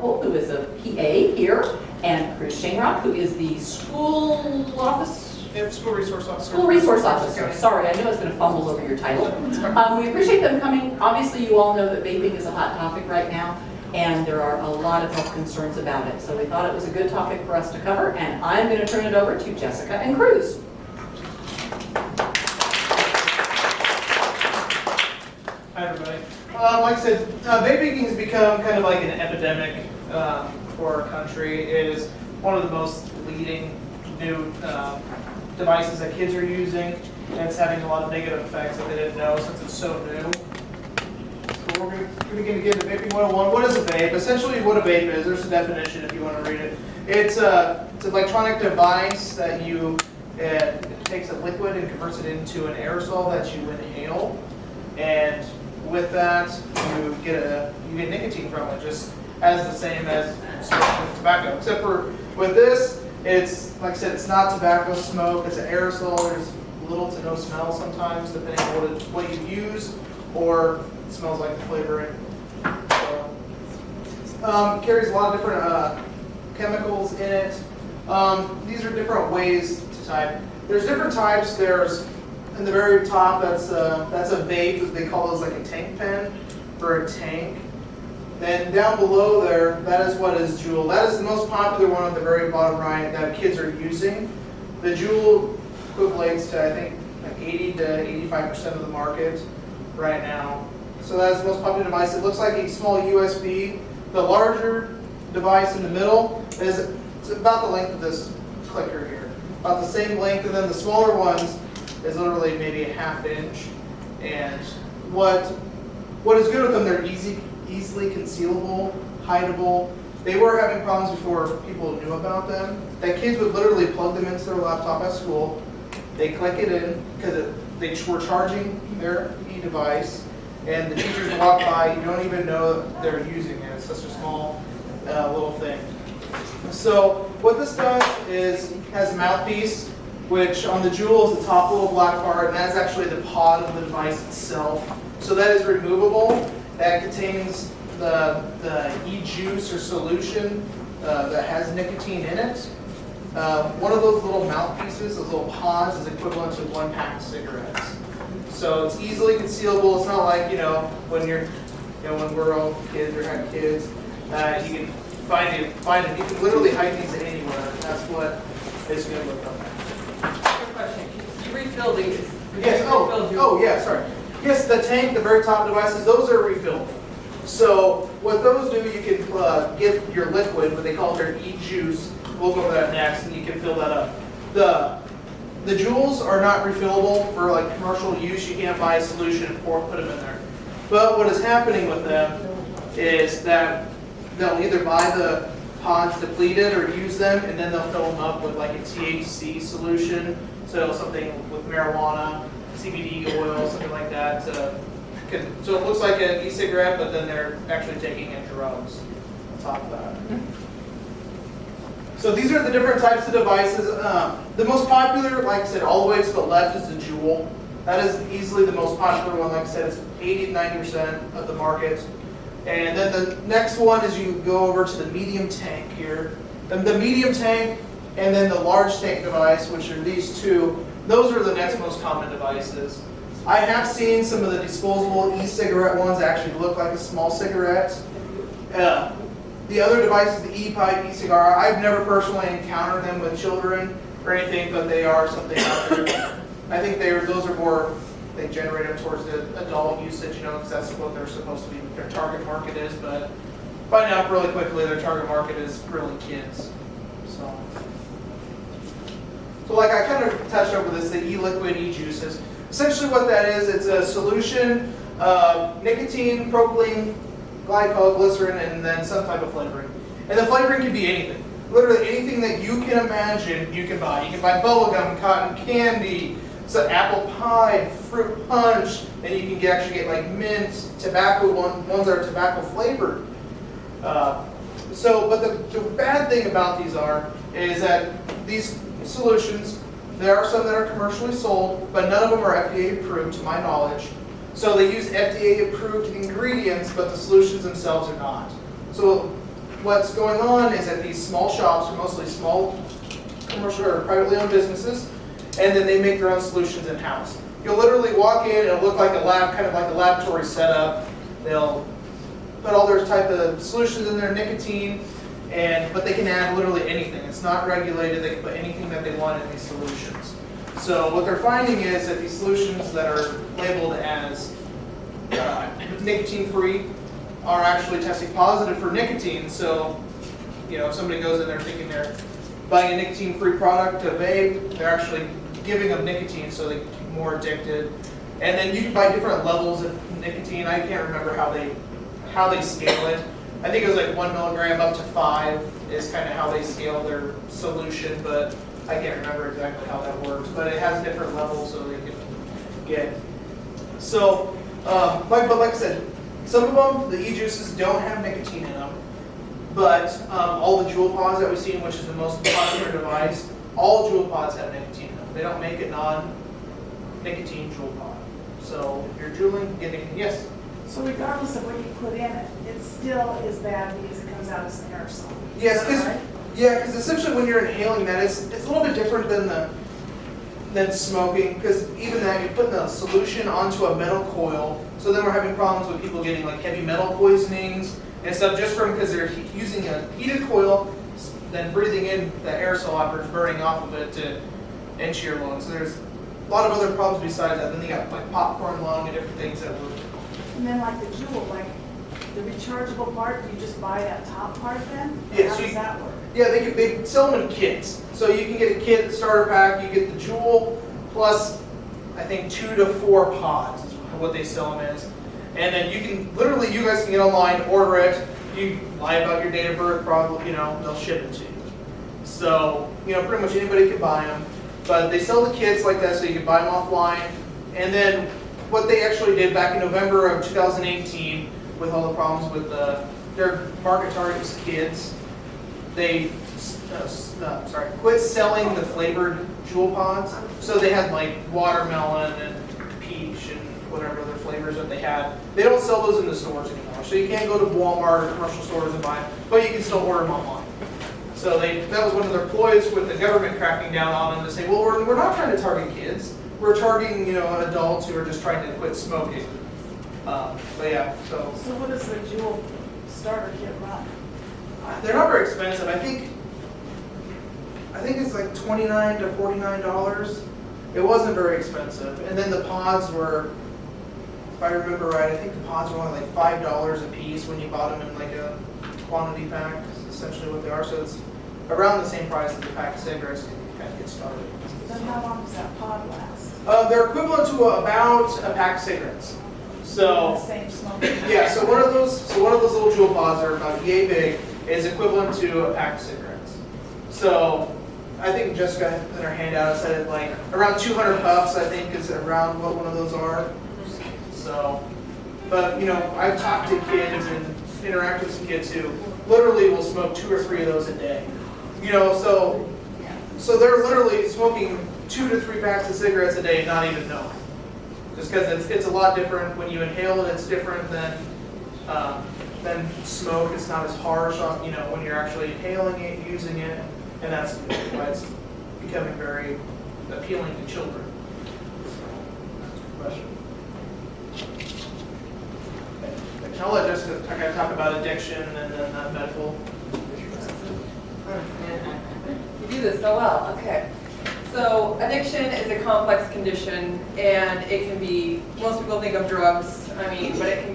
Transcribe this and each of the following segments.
Who is a PA here, and Chris Shangrock, who is the school resource officer. Sorry, I know I was going to fumble over your title. We appreciate them coming. Obviously, you all know that vaping is a hot topic right now, and there are a lot of health concerns about it. So we thought it was a good topic for us to cover, and I'm going to turn it over to Jessica and Cruz. Hi, everybody. Like I said, vaping has become kind of like an epidemic for our country. It is one of the most leading new devices that kids are using, and it's having a lot of negative effects that they didn't know since it's so new. So we're going to begin to get into Vaping 101. What is a vape? Essentially what a vape is, there's a definition if you want to read it. It's an electronic device that it takes a liquid and converts it into an aerosol that you inhale. And with that, you get nicotine from it, just as the same as smoking tobacco. Except for with this, it's like I said, it's not tobacco smoke. It's an aerosol. There's little to no smell sometimes, depending on what you use, or it smells like the flavoring. So, carries a lot of different chemicals in it. These are different ways to type. There's different types. There's in the very top, that's a vape. They call those like a tank pen for a tank. Then down below there, that is what is Juul. That is the most popular one at the very bottom right that kids are using. The Juul equates to, I think, like 80 to 85% of the market right now. So that is the most popular device. It looks like a small USB. The larger device in the middle is about the length of this clicker here. About the same length, and then the smaller ones is literally maybe a ½ inch. And what is good with them, they're easily concealable, hideable. They were having problems before people knew about them. That kids would literally plug them into their laptop at school. They click it in because they were charging their e-device, and the teachers walk by. You don't even know that they're using it. It's such a small little thing. So what this does is has a mouthpiece, which on the Juul is the top little black part, and that's actually the pod of the device itself. So that is removable. That contains the e-juice or solution that has nicotine in it. One of those little mouthpieces, those little pods, is equivalent to 1 pack of cigarettes. So it's easily concealable. It's not like when when we're all kids or have kids, you can find it. You can literally hide things anywhere. That's what it's going to look like. Good question. You refill these? Yes. Oh, yeah. Sorry. Yes, the tank, the very top devices, those are refillable. So what those do, you can get your liquid, what they call their e-juice. We'll go over that next, and you can fill that up. The Juuls are not refillable for like commercial use. You can't buy a solution and put them in there. But what is happening with them is that they'll either buy the pods depleted or use them, and then they'll fill them up with like a THC solution. So something with marijuana, CBD oil, something like that. So it looks like an e-cigarette, but then they're actually taking in drugs on top of that. So these are the different types of devices. The most popular, like I said, all the way to the left is the Juul. That is easily the most popular one. Like I said, it's 80 to 90% of the market. And then the next one is you go over to the medium tank here. The medium tank and then the large tank device, which are these two, those are the next most common devices. I have seen some of the disposable e-cigarette ones actually look like a small cigarette. The other devices, the e-pipe, e-cigar, I've never personally encountered them with children or anything, but they are something out there. I think those are more, they generate them towards the adult usage, because that's what they're supposed to be, their target market is, but find out really quickly their target market is really kids. So like I kind of touched over this, the e-liquid, e-juices. Essentially what that is, it's a solution of nicotine, propylene, glycol, glycerin, and then some type of flavoring. And the flavoring can be anything. Literally anything that you can imagine you can buy. You can buy bubblegum, cotton candy, apple pie, fruit punch, and you can actually get like mint, tobacco, ones that are tobacco flavored. But the bad thing about these is that these solutions, there are some that are commercially sold, but none of them are FDA approved to my knowledge. So they use FDA approved ingredients, but the solutions themselves are not. So what's going on is that these small shops are mostly small commercial or privately owned businesses, and then they make their own solutions in-house. You'll literally walk in, it'll look like a lab, kind of like a laboratory setup. They'll put all their type of solutions in there, nicotine, but they can add literally anything. It's not regulated. They can put anything that they want in these solutions. So what they're finding is that these solutions that are labeled as nicotine-free are actually testing positive for nicotine. So, if somebody goes in there thinking they're buying a nicotine-free product to vape, they're actually giving them nicotine so they get more addicted. And then you can buy different levels of nicotine. I can't remember how they scale it. I think it was like 1 milligram up to 5 is kind of how they scale their solution, but I can't remember exactly how that works. But it has different levels so they can get. So, but like I said, some of them, the e-juices, don't have nicotine in them. But all the Juul pods that we've seen, which is the most popular device, all Juul pods have nicotine in them. They don't make a non-nicotine Juul pod. So if you're juuling, get nicotine. Yes? So regardless of what you put in it, it still is bad because it comes out as an aerosol. Yes, right? because essentially when you're inhaling that, it's a little bit different than smoking, because even that, you're putting the solution onto a metal coil. So then we're having problems with people getting like heavy metal poisonings and stuff just because they're using a heated coil, then breathing in the aerosol after burning off of it into your lungs. So there's a lot of other problems besides that. Then they got like popcorn lung and different things that would. And then like the Juul, like the rechargeable part, you just buy that top part then? Yes. How does that work? Yeah, they sell them in kits. So you can get a kit, starter pack, you get the Juul plus I think 2 to 4 pods is what they sell them as. And then you can, literally you guys can get online, order it, you lie about your date of birth, probably, they'll ship it to you. So, pretty much anybody can buy them. But they sell the kits like that so you can buy them offline. And then what they actually did back in November of 2018 with all the problems with their market target was kids, they quit selling the flavored Juul pods. So they had like watermelon and peach and whatever other flavors that they had. They don't sell those in the stores anymore. So you can't go to Walmart or commercial stores and buy them, but you can still order them online. So that was one of their ploys with the government cracking down on them to say, well, we're not trying to target kids. We're targeting, adults who are just trying to quit smoking. But yeah, so. So what does the Juul starter kit run? They're not very expensive. I think it's like $29 to $49. It wasn't very expensive. And then the pods were, if I remember right, I think the pods were only like $5 a piece when you bought them in like a quantity pack. Is essentially what they are. So it's around the same price as a pack of cigarettes to kind of get started. Then how long does that pod last? They're equivalent to about a pack of cigarettes. So The same smoke? yeah, so one of those little Juul pods are about yay big is equivalent to a pack of cigarettes. So I think Jessica in her handout said it like around 200 puffs. I think is around what one of those are. So, but I've talked to kids and interacted with some kids who literally will smoke 2 or 3 of those a day. So they're literally smoking 2 to 3 packs of cigarettes a day, not even knowing. Just because it's a lot different when you inhale it. It's different than smoke. It's not as harsh on when you're actually inhaling it, using it, and that's why it's becoming very appealing to children. Question. Okay. I'll let Jessica talk about addiction and then medical. You do this so well. Okay. So addiction is a complex condition, and it can be, most people think of drugs, but it can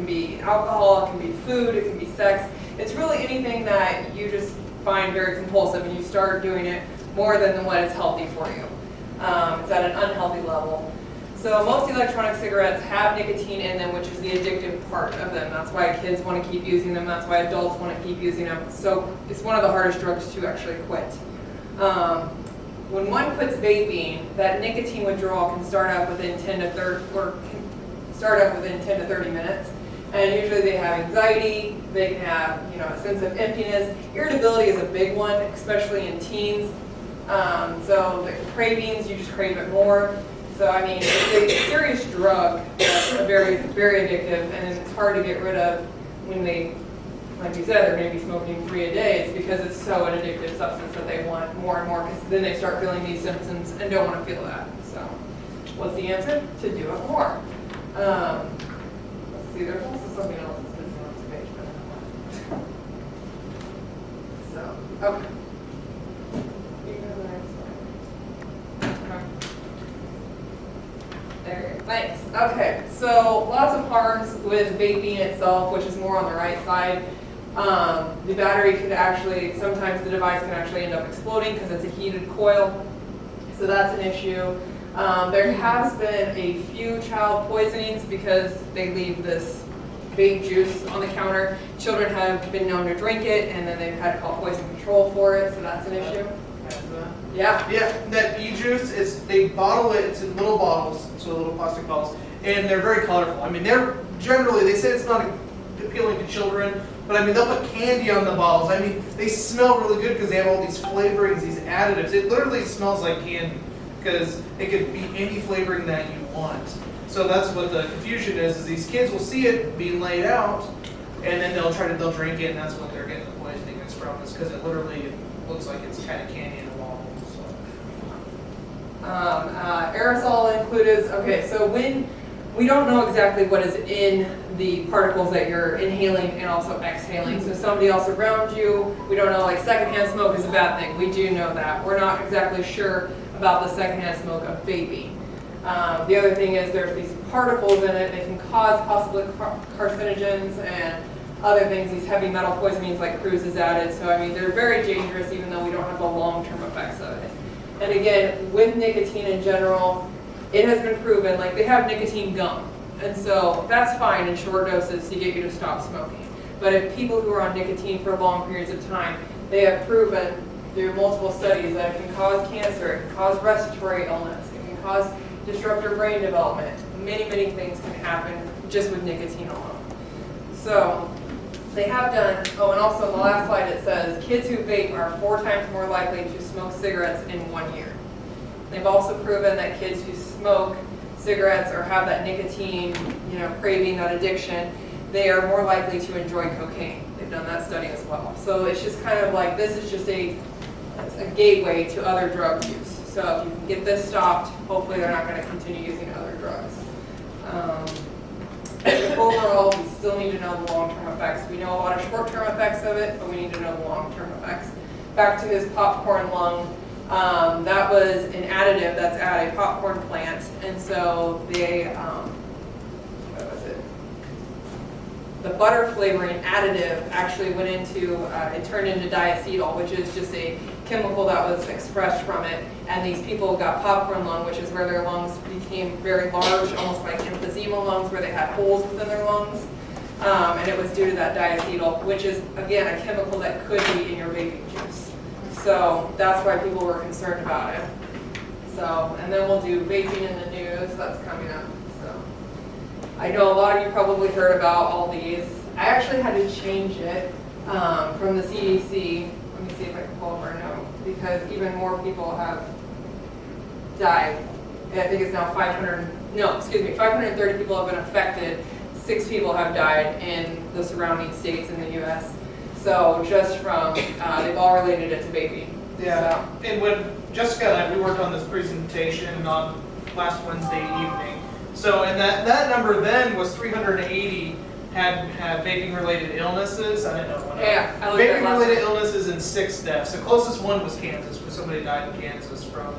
be alcohol, it can be food, it can be sex. It's really anything that you just find very compulsive and you start doing it more than what is healthy for you. It's at an unhealthy level. So most electronic cigarettes have nicotine in them, which is the addictive part of them. That's why kids want to keep using them. That's why adults want to keep using them. So it's one of the hardest drugs to actually quit. When one quits vaping, that nicotine withdrawal can start up within 10 to 30 minutes. And usually they have anxiety, they can have a sense of emptiness. Irritability is a big one, especially in teens. So the cravings, you just crave it more. So it's a serious drug that's very, very addictive, and it's hard to get rid of when they like you said, they're going to be smoking 3 a day. It's because it's so an addictive substance that they want more and more, because then they start feeling these symptoms and don't want to feel that. So what's the answer? To do it more. Let's see, there's also something else that's missing on this page, but I don't know what. So, okay. You go to the next slide. Okay. There, thanks. Okay, so lots of harms with vaping itself, which is more on the right side. The battery could actually, sometimes the device can actually end up exploding because it's a heated coil, so that's an issue. There has been a few child poisonings because they leave this vape juice on the counter. Children have been known to drink it, and then they've had to call poison control for it, so that's an issue. Yeah. Yeah, that e-juice, they bottle it, it's in little bottles, so little plastic bottles, and they're very colorful. I mean, they're generally, they say it's not appealing to children, but I mean, they'll put candy on the bottles. I mean, they smell really good because they have all these flavorings, these additives. It literally smells like candy because it could be any flavoring that you want. So that's what the confusion is these kids will see it being laid out, and then they'll drink it, and that's what they're getting the poisoning is from, is because it literally looks like it's kind of candy in a bottle. Aerosol included, okay, so when, we don't know exactly what is in the particles that you're inhaling and also exhaling. So somebody else around you, we don't know, like secondhand smoke is a bad thing. We do know that. We're not exactly sure about the secondhand smoke of vaping. The other thing is there's these particles in it that can cause possibly carcinogens and other things, these heavy metal poisonings like Cruz is added. So I mean, they're very dangerous even though we don't have the long-term effects of it. And again, with nicotine in general, it has been proven, like they have nicotine gum. And so that's fine in short doses to get you to stop smoking. But if people who are on nicotine for long periods of time, they have proven through multiple studies that it can cause cancer, it can cause respiratory illness, it can cause disruptive brain development. Many, many things can happen just with nicotine alone. So they have done, oh, and also on the last slide it says kids who vape are 4 times more likely to smoke cigarettes in 1 year. They've also proven that kids who smoke cigarettes or have that nicotine, craving, that addiction, they are more likely to enjoy cocaine. They've done that study as well. So it's just kind of like, this is just a gateway to other drug use. So if you can get this stopped, hopefully they're not going to continue using other drugs. Overall, we still need to know the long-term effects. We know a lot of short-term effects of it, but we need to know the long-term effects. Back to his popcorn lung, that was an additive that's at a popcorn plant, and so they, what was it? The butter flavoring additive actually went into, it turned into diacetyl, which is just a chemical that was expressed from it, and these people got popcorn lung, which is where their lungs became very large, almost like emphysema lungs, where they had holes within their lungs, and it was due to that diacetyl, which is, again, a chemical that could be in your vaping juice. So that's why people were concerned about it. So, and then we'll do vaping in the news, that's coming up. So, I know a lot of you probably heard about all these. I actually had to change it from the CDC. Let me see if I can pull up our note, because even more people have died. I think it's now 530 people have been affected. 6 people have died in the surrounding states in the U.S. So just from, they've all related it to vaping. Yeah, So. and when Jessica and I, we worked on this presentation on last Wednesday evening. So, and that number then was 380 had vaping-related illnesses. I didn't know what. Yeah, I looked at it last vaping-related night. illnesses and 6 deaths. The closest one was Kansas, where somebody died in Kansas from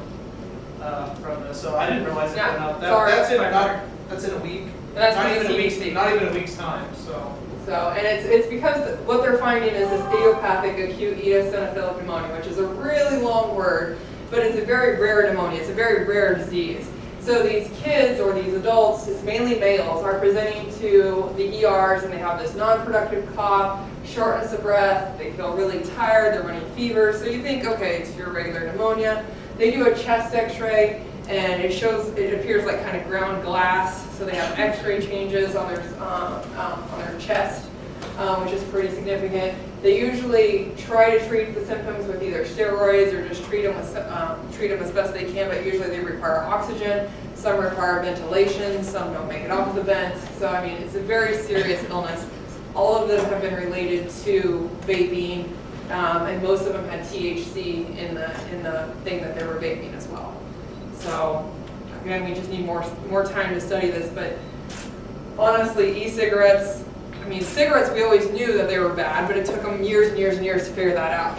this. So I didn't realize it went up. That's in a week. And that's Not from the CDC. not even a week's time. So, and it's because what they're finding is this idiopathic acute eosinophilic pneumonia, which is a really long word, but it's a very rare pneumonia. It's a very rare disease. So these kids or these adults, it's mainly males, are presenting to the ERs and they have this non-productive cough, shortness of breath, they feel really tired, they're running fever. So you think, okay, it's your regular pneumonia. They do a chest x-ray and it appears like kind of ground glass. So they have x-ray changes on their chest, which is pretty significant. They usually try to treat the symptoms with either steroids or just treat them as best they can, but usually they require oxygen. Some require ventilation, some don't make it off the vent. So I mean, it's a very serious illness. all of them have been related to vaping, and most of them had THC in the thing that they were vaping as well. So again, we just need more time to study this, but honestly, e-cigarettes, I mean, cigarettes, we always knew that they were bad, but it took them years and years and years to figure that out.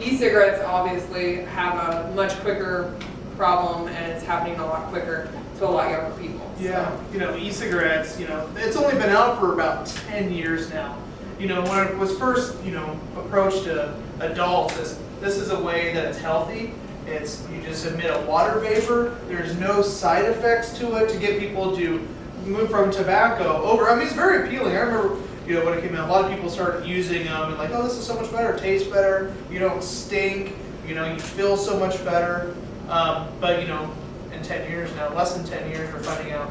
E-cigarettes obviously have a much quicker problem, and it's happening a lot quicker to a lot younger people. Yeah, you know, e-cigarettes, you know, it's only been out for about 10 years now. You know, when it was first, you know, approached to adults as this is a way that it's healthy. It's, you just emit a water vapor. There's no side effects to it to get people to move from tobacco over. I mean, it's very appealing. I remember, you know, when it came out, a lot of people started using them and like, oh, this is so much better, it tastes better, you don't stink, you know, you feel so much better. But, you know, in 10 years now, less than 10 years, we're finding out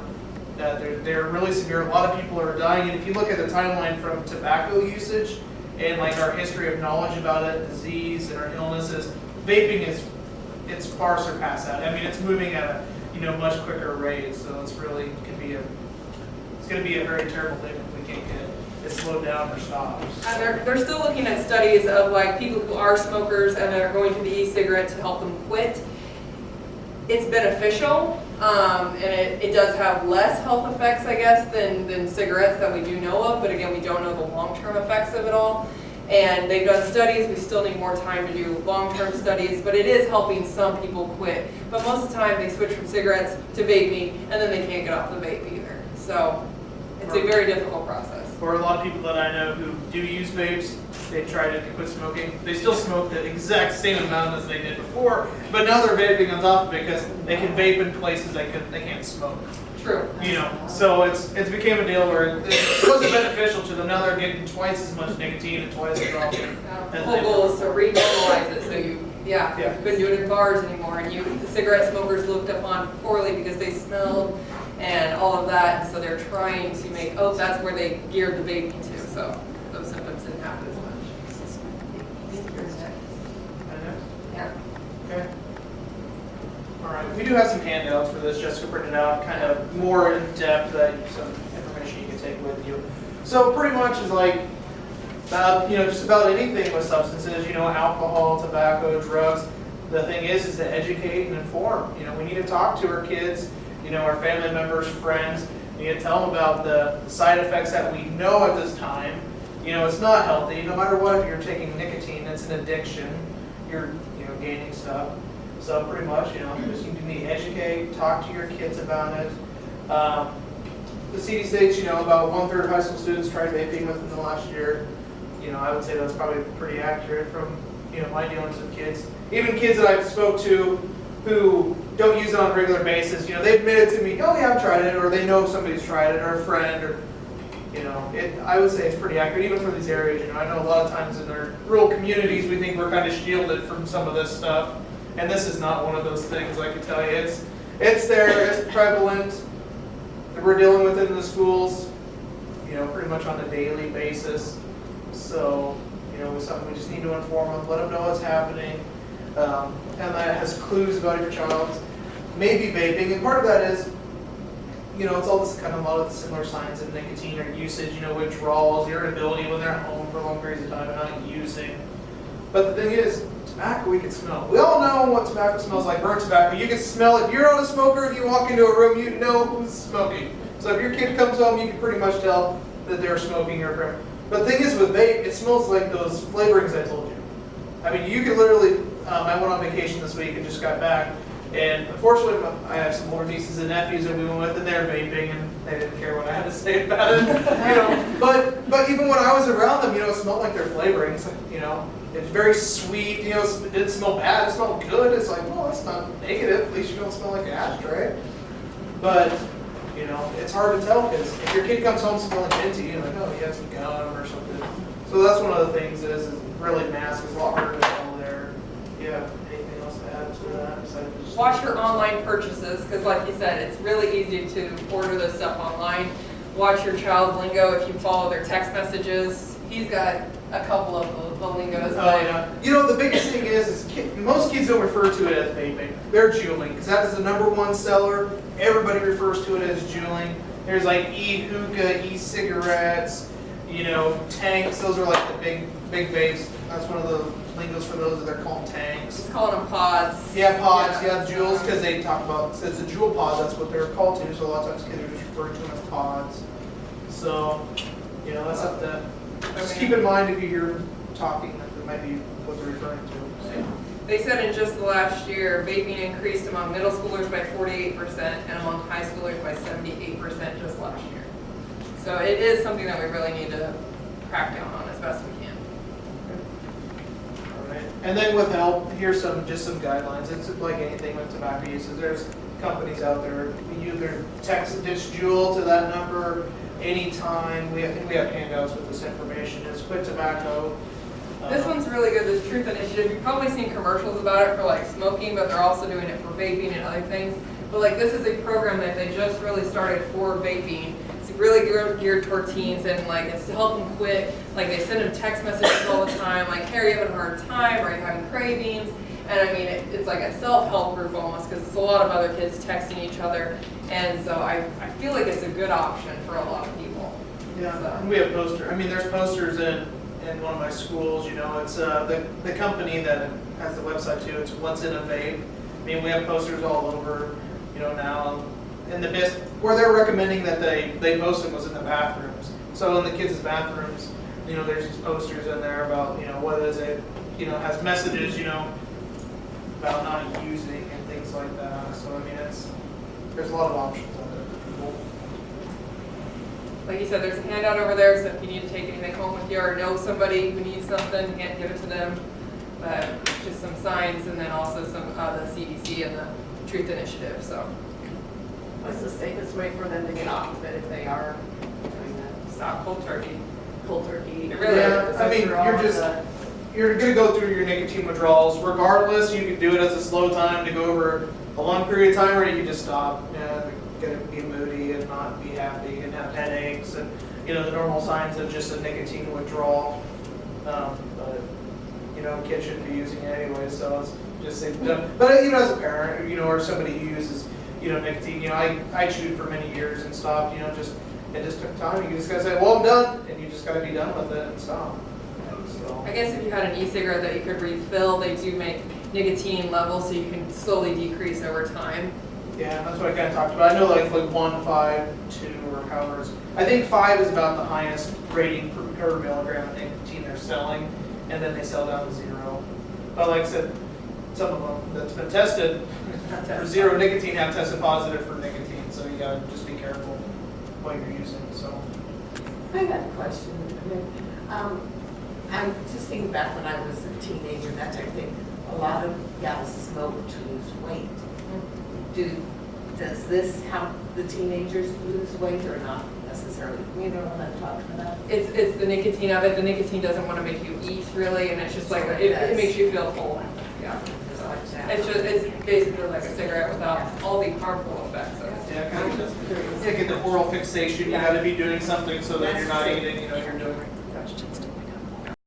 that they're really severe. A lot of people are dying. And if you look at the timeline from tobacco usage and like our history of knowledge about it, disease and our illnesses, vaping it's far surpassed that. I mean, it's moving at a, you know, much quicker rate. So it's really it's going to be a very terrible thing if we can't get it slowed down or stopped. And they're still looking at studies of like people who are smokers and are going to the e-cigarette to help them quit. It's beneficial, and it does have less health effects, I guess, than cigarettes that we do know of, but again, we don't know the long-term effects of it all. And they've done studies, we still need more time to do long-term studies, but it is helping some people quit. But most of the time, they switch from cigarettes to vaping, and then they can't get off the vape either. So it's a very difficult process. For a lot of people that I know who do use vapes, they tried it to quit smoking. They still smoke the exact same amount as they did before, but now they're vaping on top of it because they can vape in places they can't smoke. True. You know, so it's became a deal where it wasn't beneficial to them. Now they're getting twice as much nicotine and twice as often. The whole goal is to re-normalize it, so you couldn't do it in bars anymore, and the cigarette smokers looked upon poorly because they smelled and all of that, and so they're trying to make, that's where they geared the vaping to, so those symptoms didn't happen as much. Yeah. Okay. All right. We do have some handouts for this. Jessica printed out kind of more in depth, some information you can take with you. So pretty much is like, you know, just about anything with substances. You know, alcohol, tobacco, drugs. The thing is to educate and inform. You know, we need to talk to our kids. You know, our family members, friends. We need to tell them about the side effects that we know at this time. You know, it's not healthy. No matter what, if you're taking nicotine, it's an addiction. You're, you know, gaining stuff. So pretty much, you know, just you need to educate, talk to your kids about it. The CD states, you know, about 1/3 of high school students tried vaping within the last year. You know, I would say that's probably pretty accurate from, you know, my dealings with kids. Even kids that I've spoke to who don't use it on a regular basis, you know, they've admitted to me, oh yeah, I've tried it, or they know somebody's tried it, or a friend, or, you know, I would say it's pretty accurate, even for these areas. You know, I know a lot of times in our rural communities, we think we're kind of shielded from some of this stuff. And this is not one of those things, I can tell you. It's there, it's prevalent, that we're dealing with it in the schools, you know, pretty much on a daily basis. So, you know, it's something we just need to inform them, let them know what's happening. And that has clues about your child's maybe vaping. And part of that is, you know, it's all this kind of a lot of the similar signs of nicotine or usage, you know, withdrawals, irritability when they're at home for long periods of time and not using. But the thing is, tobacco we can smell. We all know what tobacco smells like, burnt tobacco. You can smell it. If you're not a smoker, if you walk into a room, you know who's smoking. So if your kid comes home, you can pretty much tell that they're smoking or friend. But the thing is with vape, it smells like those flavorings I told you. I mean, you could literally, I went on vacation this week and just got back. And unfortunately, I have some older nieces and nephews that we went with, and they're vaping, and they didn't care what I had to say about it. You know, but even when I was around them, you know, it smelled like their flavorings. You know, it's very sweet. You know, it didn't smell bad. It smelled good. It's like, well, that's not negative. At least you don't smell like an ashtray. But you know, it's hard to tell because if your kid comes home smelling minty, you're like, oh, he had some gum or something. So that's one of the things is really mask is a lot harder to tell there. Yeah. Anything else to add to that? Besides just Watch your online purchases, because like you said, it's really easy to order this stuff online. Watch your child's lingo if you follow their text messages. He's got a couple of the lingos. Oh yeah. You know, the biggest thing is most kids don't refer to it as vaping. They're juuling, because that is the #1 seller. Everybody refers to it as juuling. There's like e-hookah, e-cigarettes, you know, tanks, those are like the big vapes. That's one of the lingos for those, they're called tanks. Just calling them pods. Yeah, pods, yeah, jewels, because they talk about, so it's a jewel pod, that's what they're called to, so a lot of times kids are just referring to them as pods. So, you know, that's something that, just keep in mind if you hear them talking, that might be what they're referring to. So. They said in just the last year, vaping increased among middle schoolers by 48% and among high schoolers by 78% just last year. So it is something that we really need to crack down on as best we can. All right. And then with help, here's just some guidelines. It's like anything with tobacco uses. There's companies out there. You either text ditch Jewel to that number anytime. I think we have handouts with this information. It's quit tobacco. This one's really good, this Truth Initiative. You've probably seen commercials about it for like smoking, but they're also doing it for vaping and other things. But like this is a program that they just really started for vaping. It's really geared toward teens, and like it's to help them quit. Like they send them text messages all the time, like, hey, are you having a hard time? Are you having cravings? And I mean, it's like a self-help group almost, because it's a lot of other kids texting each other. And so I feel like it's a good option for a lot of people. Yeah, So. and we have posters. I mean, there's posters in one of my schools. You know, it's the company that has the website too. It's What's in a Vape. I mean, we have posters all over. You know, now, and the best where they're recommending that they post them was in the bathrooms. So in the kids' bathrooms, you know, there's these posters in there about, you know, what is it, you know, has messages, you know, about not using and things like that. So I mean, there's a lot of options out there for people. Like you said, there's a handout over there, so if you need to take anything home with you or know somebody who needs something, you can't give it to them. But just some signs, and then also some the CDC and the Truth Initiative. So What's the safest way for them to get off of it if they are doing that? stop cold turkey. Cold turkey? It really Yeah, I mean, you're going to go through your nicotine withdrawals. Regardless, you can do it as a slow time to go over a long period of time, or you can just stop and get to be moody and not be happy and have headaches and, you know, the normal signs of just a nicotine withdrawal. But, you know, kids shouldn't be using it anyway, so it's just safe. But, you know, as a parent, you know, or somebody who uses, you know, nicotine, you know, I chewed for many years and stopped, you know, it just took time. You just got to say, well, I'm done, and you just got to be done with it and stop. So. I guess if you had an e-cigarette that you could refill, they do make nicotine levels so you can slowly decrease over time. Yeah, that's what I kind of talked about. I know like 1, 5, 2, or however. I think 5 is about the highest rating per milligram of nicotine they're selling, and then they sell down to 0. But like I said, some of them that's been tested for 0 nicotine have tested positive for nicotine, so you gotta just be careful what you're using. So. I got a question. I'm just thinking back when I was a teenager, that type of thing. A lot of gals smoke to lose weight. Does this help the teenagers lose weight or not necessarily? You know what I'm talking about? It's the nicotine of it. The nicotine doesn't want to make you eat really, and it's just like it makes you feel full. Yeah. So it's basically like a cigarette without all the harmful effects of it. Yeah, kind of just get the oral fixation. You got to be doing something so that you're not eating. You know, you're doing.